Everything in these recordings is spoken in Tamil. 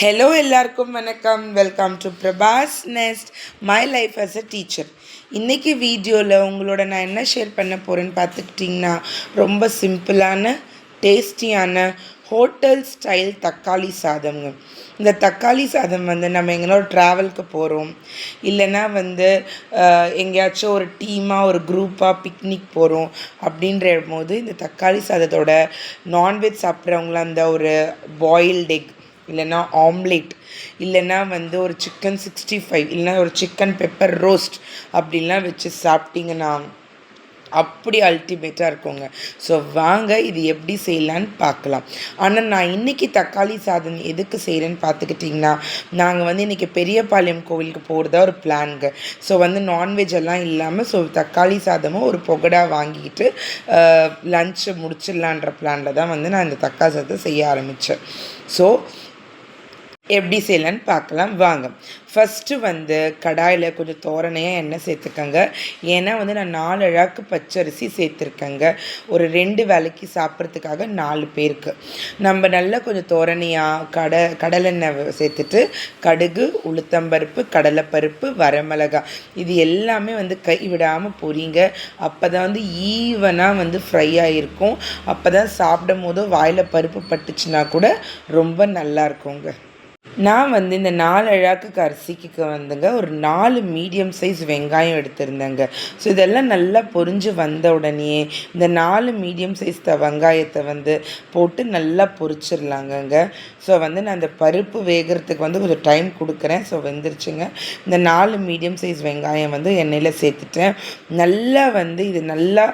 ஹலோ எல்லாருக்கும் வணக்கம். Welcome to Prabhas nest my life as a teacher. இன்றைக்கி வீடியோவில் உங்களோட நான் என்ன ஷேர் பண்ண போகிறேன்னு பார்த்துக்கிட்டிங்கன்னா, ரொம்ப சிம்பிளான டேஸ்டியான ஹோட்டல் ஸ்டைல் தக்காளி சாதம்ங்க. இந்த தக்காளி சாதம் நம்ம எங்கன்னா ஒரு ட்ராவலுக்கு போகிறோம், இல்லைன்னா எங்கேயாச்சும் ஒரு டீமாக ஒரு குரூப்பாக பிக்னிக் போகிறோம் அப்படின்ற போது இந்த தக்காளி சாதத்தோட நான்வெஜ் சாப்பிட்றவங்கள அந்த ஒரு பாயில்டு எக், இல்லைன்னா ஆம்லேட், இல்லைன்னா ஒரு சிக்கன் 65, இல்லைன்னா ஒரு சிக்கன் பெப்பர் ரோஸ்ட் அப்படின்லாம் வச்சு சாப்பிட்டிங்கன்னா அப்படி அல்டிமேட்டாக இருக்குங்க. ஸோ வாங்க இது எப்படி செய்யலான்னு பார்க்கலாம். ஆனால் நான் இன்றைக்கி தக்காளி சாதம் எதுக்கு செய்கிறேன்னு பார்த்துக்கிட்டிங்கன்னா, நாங்கள் இன்றைக்கி பெரியபாளையம் கோவிலுக்கு போகிறதா ஒரு பிளான்ங்க. ஸோ நான்வெஜ் எல்லாம் இல்லாமல் தக்காளி சாதமும் ஒரு பொகடா வாங்கிக்கிட்டு லஞ்சை முடிச்சிடலான்ற பிளானில் தான் நான் இந்த தக்காளி சாதத்தை செய்ய ஆரம்பித்தேன். ஸோ எப்படி செய்யலான்னு பார்க்கலாம் வாங்க. ஃபஸ்ட்டு கடாயில் கொஞ்சம் தோரணையாக எண்ணெய் சேர்த்துக்கங்க. ஏன்னா நான் 4 அழாக்கு பச்சரிசி சேர்த்துருக்கேங்க. ஒரு 2 வேளைக்கு சாப்பிட்றதுக்காக 4 பேருக்கு. நம்ம நல்லா கொஞ்சம் தோரணையாக கடலெண்ணெய் சேர்த்துட்டு கடுகு, உளுத்தம்பருப்பு, கடலைப்பருப்பு, வரமிளகாய் இது எல்லாமே கை விடாமல் பொரிங்க. அப்போ தான் ஈவனாக ஃப்ரை ஆகிருக்கும். அப்போ தான் சாப்பிடும் போது வாயில் பருப்பு பட்டுச்சுன்னா கூட ரொம்ப நல்லா இருக்குங்க. நான் இந்த 4 அழாக்கு அரிசிக்கு ஒரு 4 மீடியம் சைஸ் வெங்காயம் எடுத்திருந்தேங்க. ஸோ இதெல்லாம் நல்லா பொரிஞ்சு வந்த உடனே இந்த 4 மீடியம் சைஸ் வெங்காயத்தை போட்டு நல்லா பொரிச்சிடலாங்கங்க. ஸோ நான் அந்த பருப்பு வேகிறதுக்கு கொஞ்சம் டைம் கொடுக்குறேன். ஸோ வெந்துருச்சுங்க. இந்த 4 மீடியம் சைஸ் வெங்காயம் எண்ணெயில் சேர்த்துட்டேன். நல்லா இது நல்லா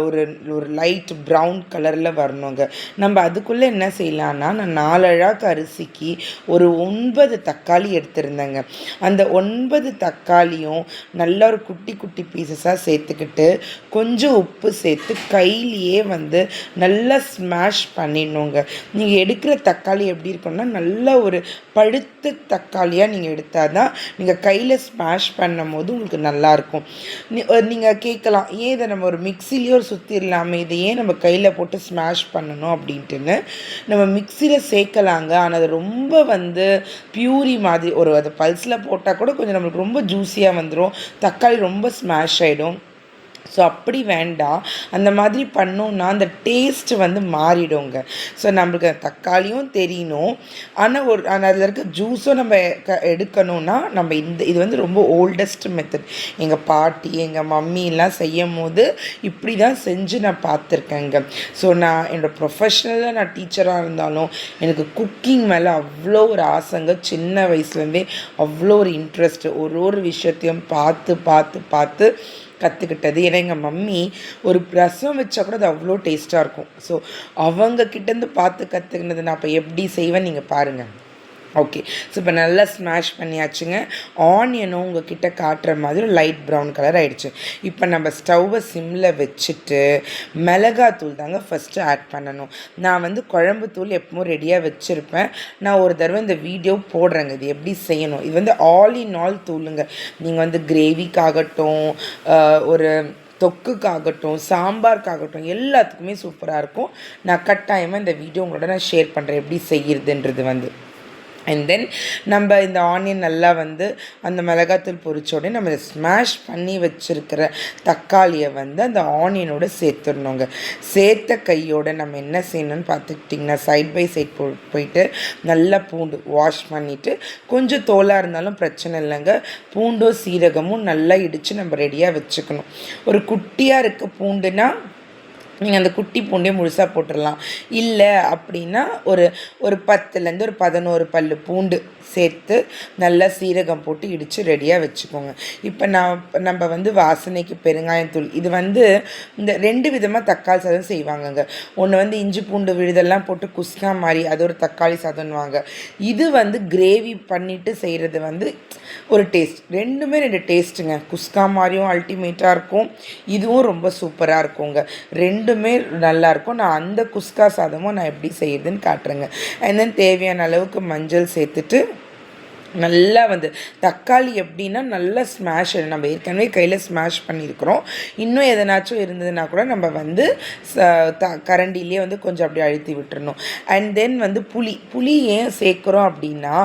ஒரு ஒரு லைட் ப்ரௌன் கலரில் வரணுங்க. நம்ம அதுக்குள்ளே என்ன செய்யலான்னா, நான் 4 அழாக்கு அரிசிக்கு ஒரு 9 தக்காளி எடுத்திருந்தேங்க. அந்த 9 தக்காளியும் நல்லா ஒரு குட்டி குட்டி பீசஸாக சேர்த்துக்கிட்டு கொஞ்சம் உப்பு சேர்த்து கையிலேயே நல்லா ஸ்மாஷ் பண்ணிடணுங்க. நீங்கள் எடுக்கிற தக்காளி எப்படி இருக்குன்னா, நல்ல ஒரு பழுத்த தக்காளியாக நீங்கள் எடுத்தால் தான் நீங்கள் கையில் ஸ்மாஷ் பண்ணும் போது உங்களுக்கு நல்லாயிருக்கும். நீங்கள் கேட்கலாம், ஏன் இதை நம்ம ஒரு மிக்சிலேயே ஒரு சுற்றிடலாமே, இதை ஏன் நம்ம கையில் போட்டு ஸ்மாஷ் பண்ணணும் அப்படின்ட்டுன்னு. நம்ம மிக்சியில் சேர்க்கலாங்க. ஆனால் அது ரொம்ப பியூரி மாதிரி அது பல்ஸில் போட்டால் கூட கொஞ்சம் நம்மளுக்கு ரொம்ப ஜூஸியாக வந்துடும். தக்காளி ரொம்ப ஸ்மாஷ் ஆகிடும். ஸோ அப்படி வேண்டாம். அந்த மாதிரி பண்ணோன்னா அந்த டேஸ்ட்டு மாறிடுங்க. ஸோ நம்மளுக்கு தக்காளியும் தெரியணும், ஆனால் அதில் இருக்க ஜூஸும் நம்ம எடுக்கணும்னா நம்ம இது ரொம்ப ஓல்டஸ்ட் மெத்தட். எங்கள் பாட்டி, எங்கள் மம்மிலாம் செய்யும் போது இப்படி தான் செஞ்சு நான் பார்த்துருக்கேங்க. ஸோ நான் என்னோடய ப்ரொஃபஷ்னலாக நான் டீச்சராக இருந்தாலும் எனக்கு குக்கிங் மேலே அவ்வளோ ஒரு ஆசைங்க. சின்ன வயசுலேருந்தே அவ்வளோ ஒரு இன்ட்ரெஸ்ட்டு. ஒரு விஷயத்தையும் பார்த்து பார்த்து பார்த்து கற்றுக்கிட்டது. ஏன்னா எங்கள் மம்மி ஒரு ரசம் வச்சா கூட அது அவ்வளோ டேஸ்ட்டாக இருக்கும். ஸோ அவங்கக்கிட்டேருந்து பார்த்து கற்றுக்கினது நான் இப்போ எப்படி செய்வேன் நீங்கள் பாருங்கள். ஓகே, ஸோ இப்போ நல்லா ஸ்மாஷ் பண்ணியாச்சுங்க. ஆனியனும் உங்ககிட்ட காட்டுற மாதிரி லைட் ப்ரௌன் கலர் ஆகிடுச்சு. இப்போ நம்ம ஸ்டவ்வை சிம்மில் வச்சுட்டு மிளகாத்தூள் தாங்க ஃபஸ்ட்டு ஆட் பண்ணணும். நான் குழம்பு தூள் எப்பவும் ரெடியாக வச்சுருப்பேன். நான் ஒரு தடவை இந்த வீடியோ போடுறேங்க இது எப்படி செய்யணும். இது ஆல் இன் ஆல் தூளுங்க. நீங்கள் கிரேவிக்காகட்டும், ஒரு தொக்குக்காகட்டும், சாம்பாருக்காகட்டும் எல்லாத்துக்குமே சூப்பராக இருக்கும். நான் கட்டாயமாக இந்த வீடியோ உங்களோட நான் ஷேர் பண்ணுறேன் எப்படி செய்கிறதுன்றது. அண்ட் தென் நம்ம இந்த ஆனியன் நல்லா அந்த மிளகாத்தூள் பொரிச்ச உடனே நம்ம ஸ்மாஷ் பண்ணி வச்சுருக்கிற தக்காளியை அந்த ஆனியனோட சேர்த்துடணுங்க. சேர்த்த கையோடு நம்ம என்ன செய்யணும்னு பார்த்துக்கிட்டிங்கன்னா, சைட் பை சைட் போயிட்டு நல்லா பூண்டு வாஷ் பண்ணிவிட்டு, கொஞ்சம் தோலாக இருந்தாலும் பிரச்சனை இல்லைங்க, பூண்டும் சீரகமும் நல்லா இடித்து நம்ம ரெடியாக வச்சுக்கணும். ஒரு குட்டியாக இருக்க பூண்டுனா நீங்கள் அந்த குட்டி பூண்டே முழுசாக போட்டுடலாம். இல்லை அப்படின்னா ஒரு 10லேருந்து ஒரு 11 பல் பூண்டு சேர்த்து நல்லா சீரகம் போட்டு இடித்து ரெடியாக வச்சுக்கோங்க. இப்போ நம்ம வாசனைக்கு பெருங்காயத்தூள், இது இந்த 2 விதமாக தக்காளி சாதம் செய்வாங்கங்க. ஒன்று இஞ்சி பூண்டு விழுதெல்லாம் போட்டு குஸ்கா மாதிரி, அது ஒரு தக்காளி சாதம்னுவாங்க. இது கிரேவி பண்ணிவிட்டு செய்கிறது ஒரு டேஸ்ட். 2 டேஸ்ட்டுங்க. குஸ்கா மாதிரியும் அல்டிமேட்டாக இருக்கும், இதுவும் ரொம்ப சூப்பராக இருக்குங்க. 2மே நல்லாயிருக்கும். நான் அந்த குஸ்கா சாதமும் நான் எப்படி செய்யுதுன்னு காட்டுறேங்க. அண்ட் தென் தேவையான அளவுக்கு மஞ்சள் சேர்த்துட்டு நல்லா வந்து தக்காளி எப்படின்னா நல்லா ஸ்மாஷ் நம்ம ஏற்கனவே கையில் ஸ்மாஷ் பண்ணியிருக்கிறோம். இன்னும் எதனாச்சும் இருந்ததுன்னா கூட நம்ம வந்து கரண்டிலே வந்து கொஞ்சம் அப்படி அழுத்தி விட்டுறணும். அண்ட் தென் வந்து புளி ஏன் சேர்க்குறோம் அப்படின்னா,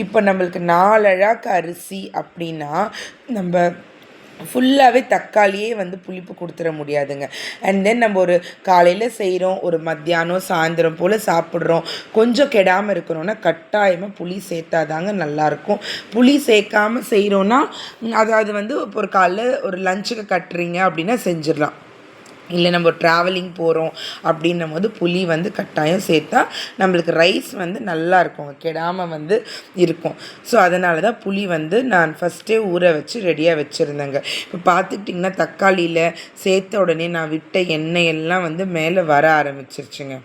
இப்போ நம்மளுக்கு 4 அழாக்கு அரிசி அப்படின்னா நம்ம ஃபுல்லாகவே தக்காளியே வந்து புளிப்பு கொடுத்துட முடியாதுங்க. அண்ட் தென் நம்ம ஒரு காலையில் செய்கிறோம், ஒரு மத்தியானம் சாயந்தரம் போல் சாப்பிட்றோம், கொஞ்சம் கெடாமல் இருக்கணும்னா கட்டாயமாக புளி சேர்த்தாதாங்க நல்லாயிருக்கும். புளி சேர்க்காமல் செய்கிறோன்னா, அதாவது வந்து இப்போ ஒரு காலைல ஒரு லஞ்சுக்கு கட்டுறீங்க அப்படின்னா செஞ்சிடலாம். இல்லை நம்ம ட்ராவலிங் போகிறோம் அப்படின்னும் போது புளி வந்து கட்டாயம் சேர்த்தா நம்மளுக்கு ரைஸ் வந்து நல்லா இருக்குங்க, கெடாமல் வந்து இருக்கும். ஸோ அதனால தான் புளி வந்து நான் ஃபஸ்ட்டே ஊற வச்சு ரெடியாக வச்சுருந்தேங்க. இப்போ பார்த்துக்கிட்டிங்கன்னா தக்காளியில் சேர்த்த உடனே நான் விட்ட எண்ணெய் எல்லாம் வந்து மேலே வர ஆரம்பிச்சிருச்சுங்க.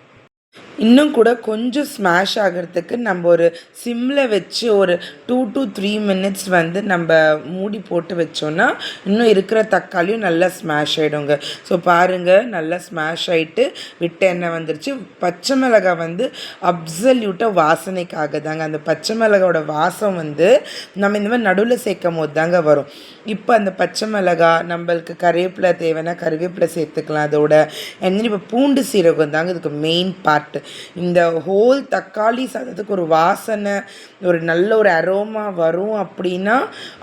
இன்னும் கூட கொஞ்சம் ஸ்மாஷ் ஆகிறதுக்கு நம்ம ஒரு சிம்மில் வச்சு ஒரு 2 to 3 மினிட்ஸ் வந்து நம்ம மூடி போட்டு வச்சோன்னா இன்னும் இருக்கிற தக்காளியும் நல்லா ஸ்மாஷ் ஆகிடுங்க. ஸோ பாருங்கள், நல்லா ஸ்மாஷ் ஆகிட்டு விட்ட எண்ணெய் வந்துருச்சு. பச்சை மிளகாய் வந்து அப்சல்யூட்டாக வாசனைக்காக தாங்க. அந்த பச்சை மிளகாயோட வாசம் வந்து நம்ம இந்த மாதிரி நடுவில் சேர்க்கும் போது தாங்க வரும். இப்போ அந்த பச்சை மிளகாய் நம்மளுக்கு கருவேப்பிலை தேவைன்னா கருவேப்பிலை சேர்த்துக்கலாம் அதோட. அண்ட் இப்போ பூண்டு சீரகம் தாங்க இதுக்கு மெயின் பார்ட்டு. இந்த ஹோல் தக்காளி சாதத்துக்கு ஒரு வாசனை, ஒரு நல்ல ஒரு அரோமா வரும் அப்படின்னா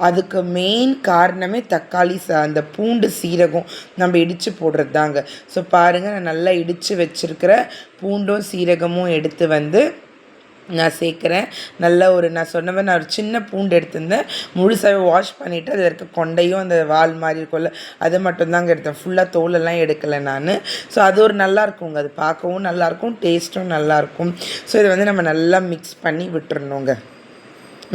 அதுக்கு மெயின் காரணமே தக்காளி அந்த பூண்டு சீரகம் நம்ம இடித்து போடுறது தாங்க. ஸோ பாருங்கள், நான் நல்லா இடித்து வச்சுருக்கிற பூண்டும் சீரகமும் எடுத்து வந்து நான் சேர்க்குறேன். நல்ல ஒரு நான் சொன்னவன் நான் ஒரு சின்ன பூண்டு எடுத்திருந்தேன், முழுசாகவே வாஷ் பண்ணிவிட்டு அதில் இருக்க கொண்டையும் அந்த வால் மாதிரி இருக்கும்ல அதை மட்டும்தாங்க எடுத்தேன், ஃபுல்லாக தோலெல்லாம் எடுக்கலை நான். ஸோ அது ஒரு நல்லாயிருக்குங்க, அது பார்க்கவும் நல்லாயிருக்கும், டேஸ்ட்டும் நல்லாயிருக்கும். ஸோ இதை வந்து நம்ம நல்லா மிக்ஸ் பண்ணி விட்டுறணுங்க.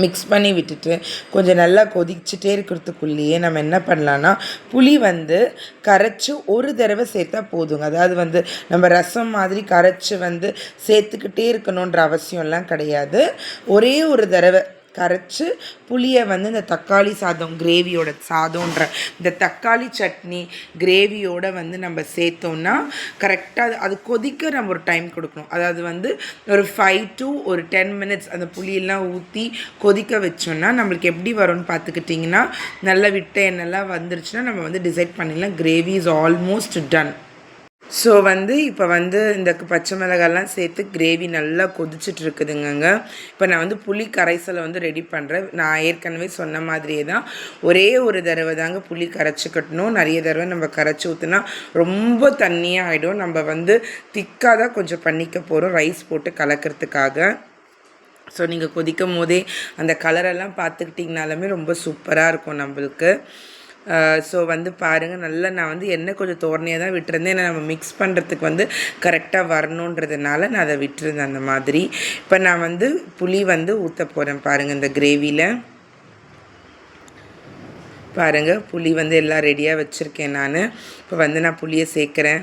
மிக்ஸ் பண்ணி விட்டுட்டு கொஞ்சம் நல்லா கொதிச்சுட்டே இருக்கிறதுக்குள்ளேயே நம்ம என்ன பண்ணலான்னா, புளி வந்து கரைச்சி ஒரு தடவை சேர்த்தா போதுங்க. அதாவது வந்து நம்ம ரசம் மாதிரி கரைச்சி வந்து சேர்த்துக்கிட்டே இருக்கணுன்ற அவசியம்லாம் கிடையாது. ஒரே ஒரு தடவை கரைச்சி புளியை வந்து இந்த தக்காளி சாதம் கிரேவியோட சாதம்ன்ற இந்த தக்காளி சட்னி கிரேவியோடு வந்து நம்ம சேர்த்தோம்னா கரெக்டாக அது கொதிக்க நம்ம ஒரு டைம் கொடுக்கணும். அதாவது வந்து ஒரு 5 to 10 மினிட்ஸ் அந்த புளியெல்லாம் ஊற்றி கொதிக்க வச்சோன்னா நம்மளுக்கு எப்படி வரும்னு பார்த்துக்கிட்டிங்கன்னா, நல்லா விட்ட எண்ணெய்லாம் வந்துருச்சுன்னா நம்ம வந்து டிசைட் பண்ணிடலாம் gravy is almost done. So வந்து இப்போ வந்து இந்த பச்சை மிளகாலாம் சேர்த்து கிரேவி நல்லா கொதிச்சுட்டு இருக்குதுங்க. இப்போ நான் வந்து புளி கரைசலை வந்து ரெடி பண்ணுறேன். நான் ஏற்கனவே சொன்ன மாதிரியே தான், ஒரே ஒரு தடவை தாங்க புளி கரைச்சிக்கட்டணும். நிறைய தடவை நம்ம கரைச்சி ஊற்றினா ரொம்ப தண்ணியாக ஆகிடும். நம்ம வந்து திக்காக தான் கொஞ்சம் பண்ணிக்க போகிறோம் ரைஸ் போட்டு கலக்கிறதுக்காக. ஸோ நீங்கள் கொதிக்கும் போதே அந்த கலரெல்லாம் பார்த்துக்கிட்டிங்கனாலுமே ரொம்ப சூப்பராக இருக்கும் நம்மளுக்கு. ஸோ வந்து பாருங்கள், நல்லா நான் வந்து எண்ணெய் கொஞ்சம் தோரணையாக தான் விட்டுருந்தேன். ஏன்னா நம்ம மிக்ஸ் பண்ணுறதுக்கு வந்து கரெக்டாக வரணுன்றதுனால நான் அதை விட்டுருந்தேன் அந்த மாதிரி. இப்போ நான் வந்து புளி வந்து ஊற்ற போகிறேன் பாருங்கள். இந்த கிரேவியில் பாருங்கள், புளி வந்து எல்லாம் ரெடியாக வச்சுருக்கேன் நான். இப்போ வந்து நான் புளியை சேர்க்குறேன்.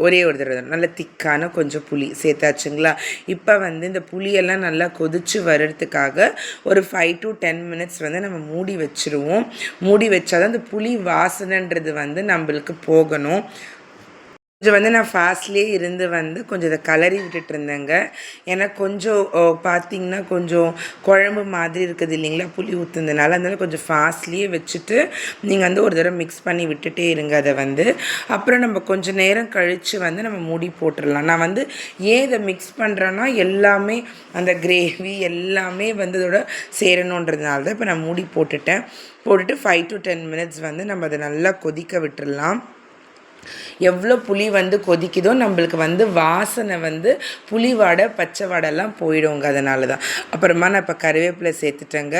ஒரே ஒரு தடவை நல்ல திக்கான கொஞ்சம் புளி சேர்த்தாச்சுங்களா. இப்போ வந்து இந்த புளியெல்லாம் நல்லா கொதித்து வர்றதுக்காக ஒரு 5 to 10 மினிட்ஸ் வந்து நம்ம மூடி வச்சுருவோம். மூடி வச்சா தான் அந்த புளி வாசனைன்றது வந்து நம்மளுக்கு போகணும். கொஞ்சம் வந்து நான் ஃபாஸ்ட்லேயே இருந்து வந்து கொஞ்சம் இதை கலரி விட்டுட்டு இருந்தேங்க. ஏன்னா கொஞ்சம் பார்த்திங்கன்னா கொஞ்சம் குழம்பு மாதிரி இருக்குது இல்லைங்களா புளி ஊற்றுனதுனால, அதனால கொஞ்சம் ஃபாஸ்ட்லேயே வச்சுட்டு நீங்கள் வந்து ஒரு தடவை மிக்ஸ் பண்ணி விட்டுட்டே இருங்க அதை வந்து. அப்புறம் நம்ம கொஞ்சம் நேரம் கழித்து வந்து நம்ம மூடி போட்டுடலாம். நான் வந்து ஏன் இதை மிக்ஸ் பண்ணுறேன்னா எல்லாமே அந்த கிரேவி எல்லாமே வந்து இதோட சேரணுன்றதுனால தான் இப்போ நான் மூடி போட்டுட்டு 5 to 10 மினிட்ஸ் வந்து நம்ம அதை நல்லா கொதிக்க விட்டுடலாம். எவ்வளோ புளி வந்து கொதிக்குதோ நம்மளுக்கு வந்து வாசனை வந்து புளி வாடை பச்சை வாடெல்லாம் போயிடுங்க. அதனால தான். அப்புறமா நான் இப்போ கருவேப்பிலை சேர்த்துட்டேங்க.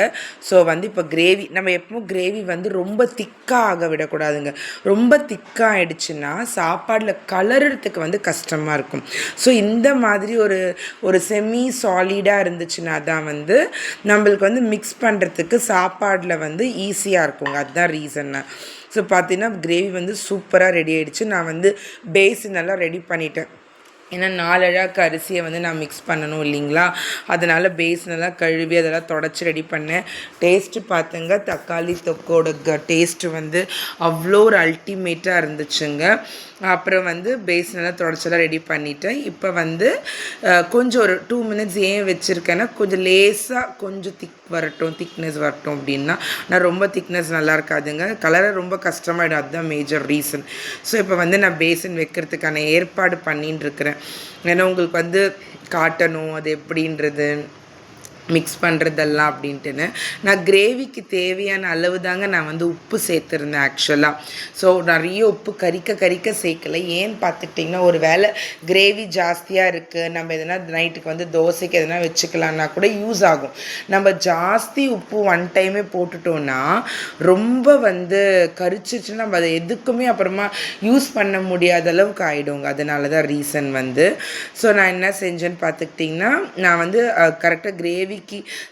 ஸோ வந்து இப்போ கிரேவி நம்ம எப்பவும் கிரேவி வந்து ரொம்ப திக்காக ஆக விடக்கூடாதுங்க. ரொம்ப திக்காக ஆகிடுச்சுன்னா சாப்பாடில் கலர்றதுக்கு வந்து கஷ்டமாக இருக்கும். ஸோ இந்த மாதிரி ஒரு செமி சாலிடாக இருந்துச்சுன்னா தான் வந்து நம்மளுக்கு வந்து மிக்ஸ் பண்ணுறதுக்கு சாப்பாடில் வந்து ஈஸியாக இருக்குங்க. அதுதான் ரீசன்னு. ஸோ பார்த்தீங்கன்னா கிரேவி வந்து சூப்பராக ரெடி ஆகிடுச்சு. நான் வந்து பேஸ் நல்லா ரெடி பண்ணிட்டேன். ஏன்னா 4 அழாக்கு அரிசியை வந்து நான் மிக்ஸ் பண்ணணும் இல்லைங்களா, அதனால் பேஸ்னெல்லாம் கழுவி அதெல்லாம் தொடச்சி ரெடி பண்ணேன். டேஸ்ட்டு பார்த்துங்க, தக்காளி தொக்கோட டேஸ்ட்டு வந்து அவ்வளோ ஒரு அல்டிமேட்டாக இருந்துச்சுங்க. அப்புறம் வந்து பேஸ்னெல்லாம் தொடச்செல்லாம் ரெடி பண்ணிவிட்டேன். இப்போ வந்து கொஞ்சம் ஒரு 2 மினிட்ஸ் ஏன் வச்சுருக்கேன்னா, கொஞ்சம் லேசாக கொஞ்சம் திக்னஸ் வரட்டும் அப்படின்னா. நான் ரொம்ப திக்னஸ் நல்லா இருக்காதுங்க, கலரை ரொம்ப கஷ்டமாயிடும், அதுதான் மேஜர் ரீசன். ஸோ இப்போ வந்து நான் பேசன் வைக்கிறதுக்கான ஏற்பாடு பண்ணின்னு இருக்கிறேன். ஏன்னா உங்களுக்கு வந்து காட்டணும் அது எப்படின்றது, மிக்ஸ் பண்ணுறதெல்லாம் அப்படின்ட்டுன்னு. நான் கிரேவிக்கு தேவையான அளவு தாங்க நான் வந்து உப்பு சேர்த்துருந்தேன் ஆக்சுவலாக. ஸோ நிறைய உப்பு கறிக்க சேர்க்கலை. ஏன்னு பார்த்துக்கிட்டிங்கன்னா, ஒரு வேளை கிரேவி ஜாஸ்தியாக இருக்குது, நம்ம எதனா நைட்டுக்கு வந்து தோசைக்கு எதனா வச்சுக்கலான்னா கூட யூஸ் ஆகும். நம்ம ஜாஸ்தி உப்பு ஒன் டைமே போட்டுட்டோன்னா ரொம்ப வந்து கரிச்சிச்சுன்னா நம்ம அதை எதுக்குமே அப்புறமா யூஸ் பண்ண முடியாத அளவுக்கு ஆகிடுங்க. அதனால தான் ரீசன் வந்து. ஸோ நான் என்ன செஞ்சேன்னு பார்த்துக்கிட்டிங்கன்னா, நான் வந்து கரெக்டாக கிரேவிக்கு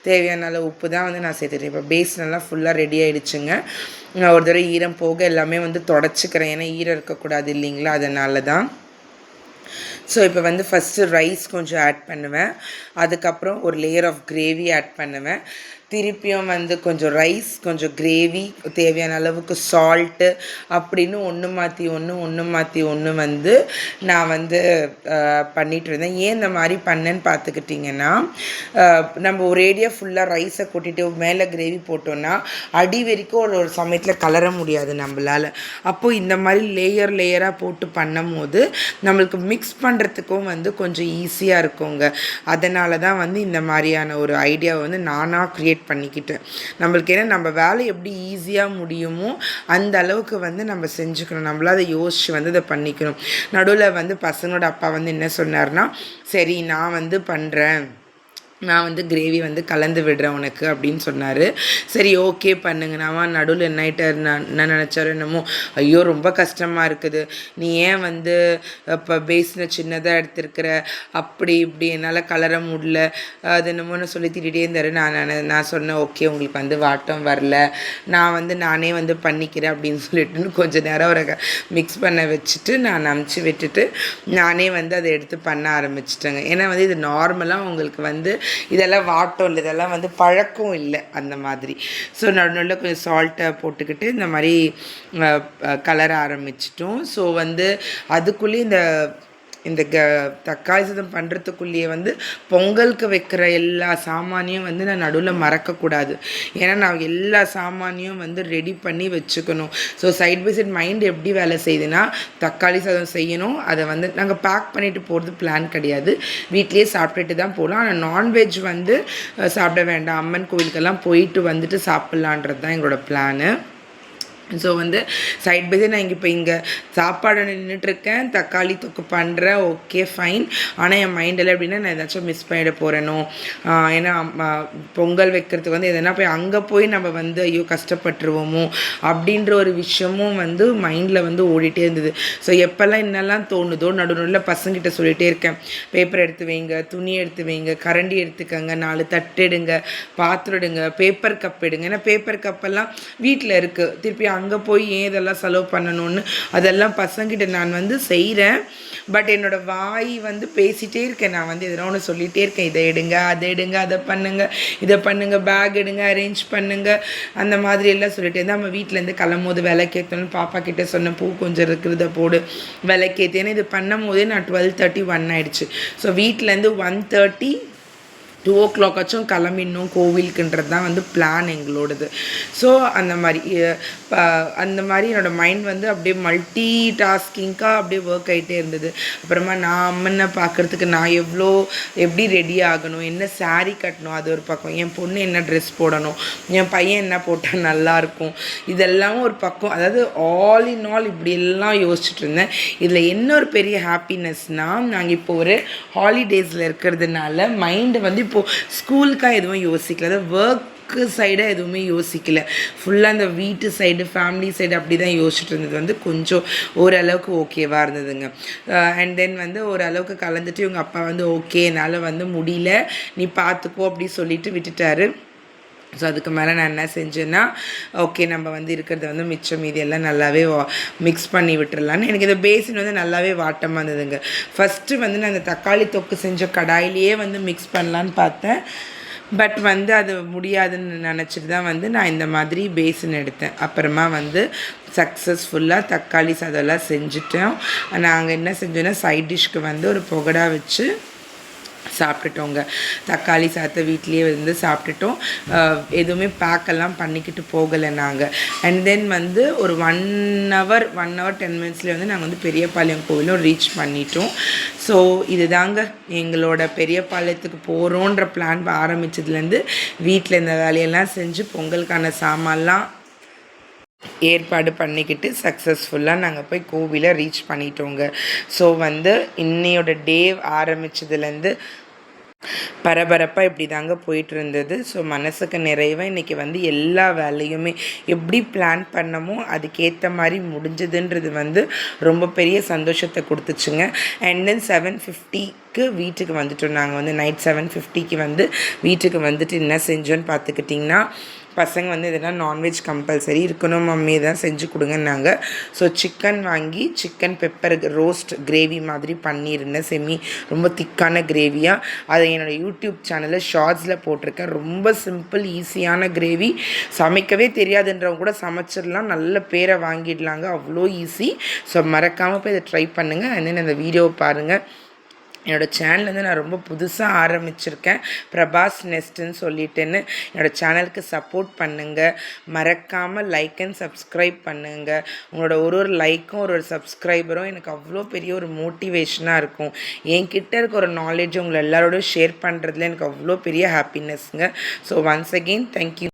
தேவையான அளவு உப்பு தான் வந்து நான் சேர்த்துட்டேன். இப்போ பேஸ் நல்லா ஃபுல்லாக ரெடி ஆகிடுச்சுங்க. நான் ஒரு தடவை ஈரம் போக எல்லாமே வந்து தொடச்சிக்கிறேன், ஏன்னா ஈரம் இருக்கக்கூடாது இல்லைங்களா, அதனால தான். ஸோ இப்போ வந்து ஃபஸ்ட்டு ரைஸ் கொஞ்சம் ஆட் பண்ணுவேன், அதுக்கப்புறம் ஒரு லேயர் ஆஃப் கிரேவி ஆட் பண்ணுவேன், திருப்பியும் வந்து கொஞ்சம் ரைஸ், கொஞ்சம் கிரேவி, தேவையான அளவுக்கு சால்ட்டு அப்படின்னு ஒன்று மாற்றி ஒன்று வந்து நான் வந்து பண்ணிகிட்டு இருந்தேன். ஏன் இந்த மாதிரி பண்ணேன்னு பார்த்துக்கிட்டிங்கன்னா, நம்ம ஒரேடியாக ஃபுல்லாக ரைஸை கொட்டிட்டு மேலே கிரேவி போட்டோன்னா அடி வரைக்கும் ஒரு சமயத்தில் கலர முடியாது நம்மளால். அப்போது இந்த மாதிரி லேயராக போட்டு பண்ணும் போது நம்மளுக்கு மிக்ஸ் பண்ணுறதுக்கும் வந்து கொஞ்சம் ஈஸியாக இருக்குங்க. அதனால தான் வந்து இந்த மாதிரியான ஒரு ஐடியாவை வந்து நானாக க்ரியேட் பண்ணிக்கிட்டேன். நம்மளுக்கு ஏன்னா நம்ம வேலை எப்படி ஈஸியாக முடியுமோ அந்த அளவுக்கு வந்து நம்ம செஞ்சுக்கணும், நம்மளால் அதை யோசித்து வந்து அதை பண்ணிக்கணும். நடுவில் வந்து பசங்களோட அப்பா வந்து என்ன சொன்னார்னா, சரி நான் வந்து பண்ணுறேன், நான் வந்து கிரேவி வந்து கலந்து விடுறேன் உனக்கு அப்படின்னு சொன்னார். சரி ஓகே பண்ணுங்க. நான் நடுவில் என்ன நினச்சாரு என்னமோ, ஐயோ ரொம்ப கஷ்டமாக இருக்குது, நீ ஏன் வந்து இப்போ பேஸில் சின்னதாக எடுத்துருக்கிற, அப்படி இப்படி என்னால் கலர முடியல, அது என்னமோன்னு சொல்லி திட்டிகிட்டே இருந்தார். நான் சொன்னேன் ஓகே உங்களுக்கு வந்து வாட்டம் வரல, நான் வந்து நானே வந்து பண்ணிக்கிறேன் அப்படின்னு சொல்லிட்டுன்னு கொஞ்சம் நேரம் அவரை மிக்ஸ் பண்ண வச்சுட்டு நான் அமுச்சு விட்டுட்டு நானே வந்து அதை எடுத்து பண்ண ஆரம்பிச்சிட்டேங்க. ஏன்னா வந்து இது நார்மலாக உங்களுக்கு வந்து இதெல்லாம் வாட்டம் இல்லை, இதெல்லாம் வந்து பழக்கம் இல்லை அந்த மாதிரி. ஸோ நடுவில் கொஞ்சம் சால்ட்டை போட்டுக்கிட்டு இந்த மாதிரி கலர ஆரம்பிச்சிட்டோம். ஸோ வந்து அதுக்குள்ளேயே இந்த தக்காளி சாதம் பண்ணுறதுக்குள்ளேயே வந்து பொங்கலுக்கு வைக்கிற எல்லா சாமானியும் வந்து நான் நடுவில் மறக்கக்கூடாது. ஏன்னா நான் எல்லா சாமானியும் வந்து ரெடி பண்ணி வச்சுக்கணும். So side by side mind எப்படி வேலை செய்யுதுன்னா, தக்காளி சாதம் செய்யணும், அதை வந்து நாங்கள் பேக் பண்ணிவிட்டு போகிறது பிளான் கிடையாது, வீட்லேயே சாப்பிட்டுட்டு தான் போகலாம். ஆனால் நான்வெஜ் வந்து சாப்பிட வேண்டாம், அம்மன் கோவிலுக்கெல்லாம் போயிட்டு வந்துட்டு சாப்பிட்லான்றது தான் எங்களோட பிளானு. ஸோ வந்து சைட் பை சைட் நான் இங்கே சாப்பாடு நின்றுட்டுருக்கேன், தக்காளி தொக்கு பண்ணுறேன், ஓகே ஃபைன். ஆனால் என் மைண்டில் எப்படின்னா, நான் ஏதாச்சும் மிஸ் பண்ணிட போகிறேனோ, ஏன்னா பொங்கல் வைக்கிறதுக்கு வந்து எதனா அங்கே போய் நம்ம வந்து ஐயோ கஷ்டப்பட்டுருவோமோ அப்படின்ற ஒரு விஷயமும் வந்து மைண்டில் வந்து ஓடிட்டே இருந்தது. ஸோ எப்போல்லாம் என்னெல்லாம் தோணுதோ நடுநடுவில் பசங்கிட்ட சொல்லிகிட்டே இருக்கேன், பேப்பர் எடுத்து வைங்க, துணி எடுத்து வைங்க, கரண்டி எடுத்துக்கங்க, 4 தட்டு எடுங்க, பாத்திரம் எடுங்க, பேப்பர் கப் எடுங்க. ஏன்னா பேப்பர் கப்பெல்லாம் வீட்டில் இருக்குது, திருப்பி அங்கே போய் ஏன் இதெல்லாம் செலவு பண்ணணும்னு அதெல்லாம் பசங்கிட்ட நான் வந்து செய்கிறேன். பட் என்னோடய வாய் வந்து பேசிகிட்டே இருக்கேன், நான் வந்து எதனா ஒன்று சொல்லிகிட்டே இருக்கேன், இதை எடுங்க, அதை எடுங்க, அதை பண்ணுங்கள், இதை பண்ணுங்கள், பேக் எடுங்க, அரேஞ்ச் பண்ணுங்கள், அந்த மாதிரி எல்லாம் சொல்லிட்டு இருந்தால் நம்ம வீட்டிலேருந்து கிளம்போது விளக்கேற்றணும். பாப்பா கிட்டே சொன்ன பூ கொஞ்சம் இருக்கிறத போடு விளக்கேற்றேன்னு இது பண்ணும் போதே நான் 12:30 1 ஆயிடுச்சு. ஸோ வீட்டிலேருந்து 1:30 2 o'clock ஆச்சும் கிளம்பிடணும் கோவிலுக்குன்றது தான் வந்து பிளான் எங்களோடது. ஸோ அந்த மாதிரி என்னோடய மைண்ட் வந்து அப்படியே மல்டி டாஸ்கிங்காக அப்படியே ஒர்க் ஆகிட்டே இருந்தது. அப்புறமா நான் அம்மனை பார்க்குறதுக்கு நான் எப்படி ரெடி ஆகணும், என்ன சாரீ கட்டணும், அது ஒரு பக்கம், என் பொண்ணு என்ன ட்ரெஸ் போடணும், என் பையன் என்ன போட்டால் நல்லாயிருக்கும், இதெல்லாம் ஒரு பக்கம். அதாவது ஆல் இன் ஆல் இப்படியெல்லாம் யோசிச்சுட்டு இருந்தேன். இதில் என்ன ஒரு பெரிய ஹாப்பினஸ்னால், நாங்கள் இப்போ ஒரு ஹாலிடேஸில் இருக்கிறதுனால மைண்டு வந்து இப்போது ஸ்கூலுக்காக எதுவும் யோசிக்கல, அதாவது ஒர்க்கு சைடாக எதுவுமே யோசிக்கல, ஃபுல்லாக இந்த வீட்டு சைடு ஃபேமிலி சைடு அப்படி தான் யோசிச்சுட்டு இருந்தது. வந்து கொஞ்சம் ஓரளவுக்கு ஓகேவாக இருந்ததுங்க. அண்ட் தென் வந்து ஓரளவுக்கு கலந்துட்டு இவங்க அப்பா வந்து ஓகே என்னால் வந்து முடியல, நீ பார்த்துக்கோ அப்படி சொல்லிட்டு விட்டுட்டாரு. ஸோ அதுக்கு மேலே நான் என்ன செஞ்சேன்னா, ஓகே நம்ம வந்து இருக்கிறத வந்து மிச்சம் மீதி எல்லாம் நல்லாவே மிக்ஸ் பண்ணி விட்டுறலான்னு. எனக்கு இந்த பேசின் வந்து நல்லாவே வாட்டமாக இருந்ததுங்க. ஃபஸ்ட்டு வந்து நான் இந்த தக்காளி தொக்கு செஞ்ச கடாயிலேயே வந்து மிக்ஸ் பண்ணலான்னு பார்த்தேன். பட் வந்து அது முடியாதுன்னு நினச்சிட்டு தான் வந்து நான் இந்த மாதிரி பேசின் எடுத்தேன். அப்புறமா வந்து சக்ஸஸ்ஃபுல்லாக தக்காளி சாதம்லாம் செஞ்சுட்டோம். நாங்கள் என்ன செஞ்சோன்னா சைட் டிஷ்க்கு வந்து ஒரு புகடா வச்சு சாப்பிட்டுட்டோங்க. தக்காளி சாதத்தை வீட்லேயே வந்து சாப்பிட்டுட்டோம். எதுவுமே பேக்கெல்லாம் பண்ணிக்கிட்டு போகலை நாங்கள். அண்ட் தென் வந்து ஒரு 1 ஹவர் 10 மினிட்ஸ்லேயே வந்து நாங்கள் வந்து பெரியபாளையம் கோவிலும் ரீச் பண்ணிட்டோம். ஸோ இது தாங்க எங்களோட பெரியபாளையத்துக்கு போகிறோன்ற பிளான் ஆரம்பித்ததுலேருந்து வீட்டில் இந்த வேலையெல்லாம் செஞ்சு பொங்கலுக்கான சாமான்லாம் ஏற்பாடு பண்ணிக்கிட்டு சக்ஸஸ்ஃபுல்லாக நாங்கள் போய் கோவிலை ரீச் பண்ணிட்டோங்க. ஸோ வந்து இன்னையோட டே ஆரம்பித்ததுலேருந்து பரபரப்பாக இப்படி தாங்க போயிட்டு இருந்தது. ஸோ மனசுக்கு நிறைவாக இன்றைக்கி வந்து எல்லா வேலையுமே எப்படி பிளான் பண்ணமோ அதுக்கேற்ற மாதிரி முடிஞ்சதுன்றது வந்து ரொம்ப பெரிய சந்தோஷத்தை கொடுத்துச்சுங்க. அண்ட் தென் 7:50க்கு வீட்டுக்கு வந்துட்டோம். நாங்கள் வந்து நைட் 7:50க்கு வந்து வீட்டுக்கு வந்துட்டு என்ன செஞ்சோன்னு பார்த்துக்கிட்டிங்கன்னா, பசங்க வந்து எதுனா நான்வெஜ் கம்பல்சரி இருக்கணும் மம்மி தான் செஞ்சு கொடுங்கன்னாங்க. ஸோ சிக்கன் வாங்கி சிக்கன் பெப்பர் ரோஸ்ட் கிரேவி மாதிரி பண்ணியிருந்தேன். ரொம்ப திக்கான கிரேவியாக. அதை என்னோடய யூடியூப் சேனலில் ஷார்ட்ஸில் போட்டிருக்கேன். ரொம்ப சிம்பிள் ஈஸியான கிரேவி. சமைக்கவே தெரியாதுன்றவங்க கூட சமைச்சிடலாம், நல்ல பேரை வாங்கிடலாங்க, அவ்வளோ ஈஸி. ஸோ மறக்காமல் போய் இதை ட்ரை பண்ணுங்கள். அண்ட் தென் அந்த வீடியோவை பாருங்கள். என்னோடய சேனல் வந்து நான் ரொம்ப புதுசாக ஆரம்பிச்சிருக்கேன், பிரபாஸ் நெஸ்ட்டுன்னு சொல்லிட்டுன்னு. என்னோடய சேனலுக்கு சப்போர்ட் பண்ணுங்கள். மறக்காமல் லைக் அண்ட் சப்ஸ்கிரைப் பண்ணுங்கள். உங்களோட ஒரு லைக்கும் ஒரு சப்ஸ்கிரைபரும் எனக்கு அவ்வளோ பெரிய ஒரு மோட்டிவேஷனாக இருக்கும். என்கிட்ட இருக்க ஒரு நாலேஜ் உங்களை எல்லாரோடையும் ஷேர் பண்ணுறதுல எனக்கு அவ்வளோ பெரிய ஹாப்பினஸ்ங்க. So once again thank you.